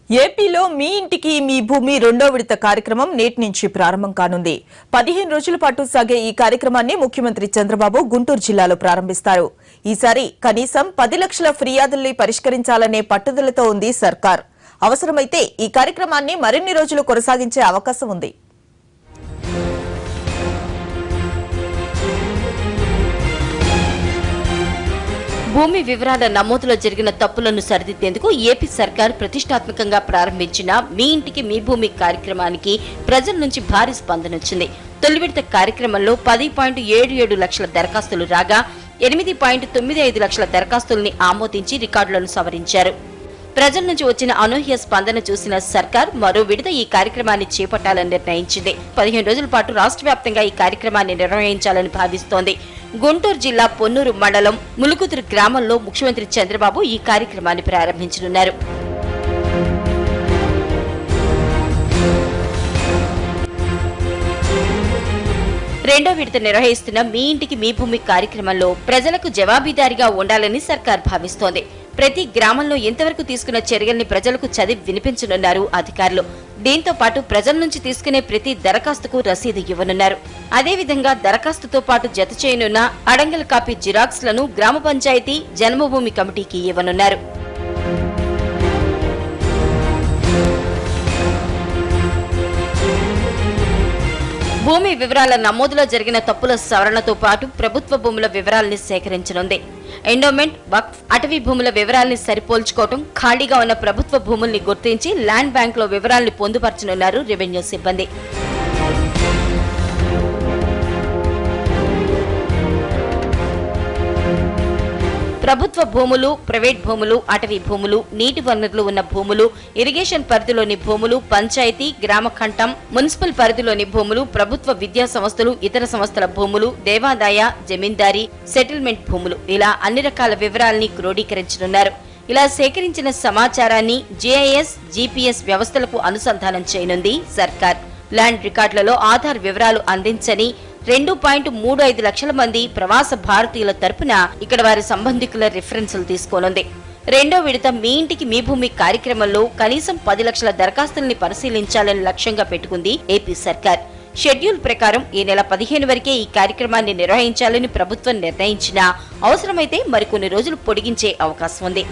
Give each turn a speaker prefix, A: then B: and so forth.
A: ఏపీలో మీ ఇంటికి మీ భూమి రెండో విడత కార్యక్రమం నేటి నుంచి ప్రారంభం కానుంది. 15 రోజుల పాటు సాగే ఈ కార్యక్రమాన్ని ముఖ్యమంత్రి చంద్రబాబు గుంటూరు జిల్లాలో ప్రారంభిస్తారు. ఈసారి కనీసం 10 లక్షల ఫిర్యాదుల్ని పరిష్కరించాలనే పట్టుదలతో ఉంది సర్కార్. అవసరమైతే ఈ కార్యక్రమాన్ని మరిన్ని రోజులు కొనసాగించే అవకాశం ఉంది.
B: భూమి వివరాల నమోదులో జరిగిన తప్పులను సరిదిద్దేందుకు ఏపీ సర్కార్ ప్రతిష్టాత్మకంగా ప్రారంభించిన మీ ఇంటికి మీ భూమి కార్యక్రమానికి ప్రజల నుంచి భారీ స్పందన వచ్చింది. తొలి విడత కార్యక్రమంలో 10.77 లక్షల దరఖాస్తులు రాగా 8.95 లక్షల దరఖాస్తుల్ని ఆమోదించి రికార్డులను సవరించారు. ప్రజల నుంచి వచ్చిన అనూహ్య స్పందన చూసిన సర్కార్ మరో విడత ఈ కార్యక్రమాన్ని చేపట్టాలని నిర్ణయించింది. 15 రోజుల పాటు రాష్ట్ర వ్యాప్తంగా ఈ కార్యక్రమాన్ని నిర్వహించాలని భావిస్తోంది. గుంటూరు జిల్లా పొన్నూరు మండలం ములుకుదురు గ్రామంలో ముఖ్యమంత్రి చంద్రబాబు ఈ కార్యక్రమాన్ని ప్రారంభించనున్నారు. రెండో విడత నిర్వహిస్తున్న మీ ఇంటికి మీ భూమి కార్యక్రమంలో ప్రజలకు జవాబుదారీగా ఉండాలని సర్కార్ భావిస్తోంది. ప్రతి గ్రామంలో ఇంతవరకు తీసుకున్న చర్యల్ని ప్రజలకు చదివి వినిపించనున్నారు అధికారులు. దీంతో పాటు ప్రజల నుంచి తీసుకునే ప్రతి దరఖాస్తుకు రసీదు ఇవ్వనున్నారు. అదేవిధంగా దరఖాస్తుతో పాటు జత చేయనున్న అడంగల్ కాపీ జిరాక్స్ లను గ్రామ పంచాయతీ జన్మభూమి కమిటీకి ఇవ్వనున్నారు. భూమి వివరాల నమోదులో జరిగిన తప్పుల సవరణతో పాటు ప్రభుత్వ భూముల వివరాల్ని సేకరించనుంది. ఎండోమెంట్, వక్ఫ్, అటవీ భూముల వివరాల్ని సరిపోల్చుకోవటం, ఖాళీగా ఉన్న ప్రభుత్వ భూముల్ని గుర్తించి ల్యాండ్ బ్యాంక్ లో వివరాల్ని పొందుపరచనున్నారు రెవెన్యూ సిబ్బంది. ప్రభుత్వ భూములు, ప్రైవేట్ భూములు, అటవీ భూములు, నీటి వనరులు ఉన్న భూములు, ఇరిగేషన్ పరిధిలోని భూములు, పంచాయతీ, గ్రామ ఖండం, మున్సిపల్ పరిధిలోని భూములు, ప్రభుత్వ విద్యా సంస్థలు, ఇతర సంస్థల భూములు, దేవాదాయ, జమీందారీ, సెటిల్మెంట్ భూములు ఇలా అన్ని రకాల వివరాల్ని క్రోడీకరించనున్నారు. ఇలా సేకరించిన సమాచారాన్ని జీఐఎస్, జీపీఎస్ వ్యవస్థలకు అనుసంధానం చేయనుంది సర్కార్. ల్యాండ్ రికార్డులలో ఆధార్ వివరాలు అందించని 2.35 లక్షల మంది ప్రవాస భారతీయుల తరపున ఇక్కడ వారి సంబంధికుల రిఫరెన్సులు తీసుకోనుంది. రెండో విడత మీ ఇంటికి మీ భూమి కార్యక్రమంలో కనీసం 10 లక్షల దరఖాస్తుల్ని పరిశీలించాలని లక్ష్యంగా పెట్టుకుంది ఏపీ సర్కార్. షెడ్యూల్ ప్రకారం ఈ నెల 15 వరకే ఈ కార్యక్రమాన్ని నిర్వహించాలని ప్రభుత్వం నిర్ణయించినా అవసరమైతే మరికొన్ని రోజులు పొడిగించే అవకాశం ఉంది.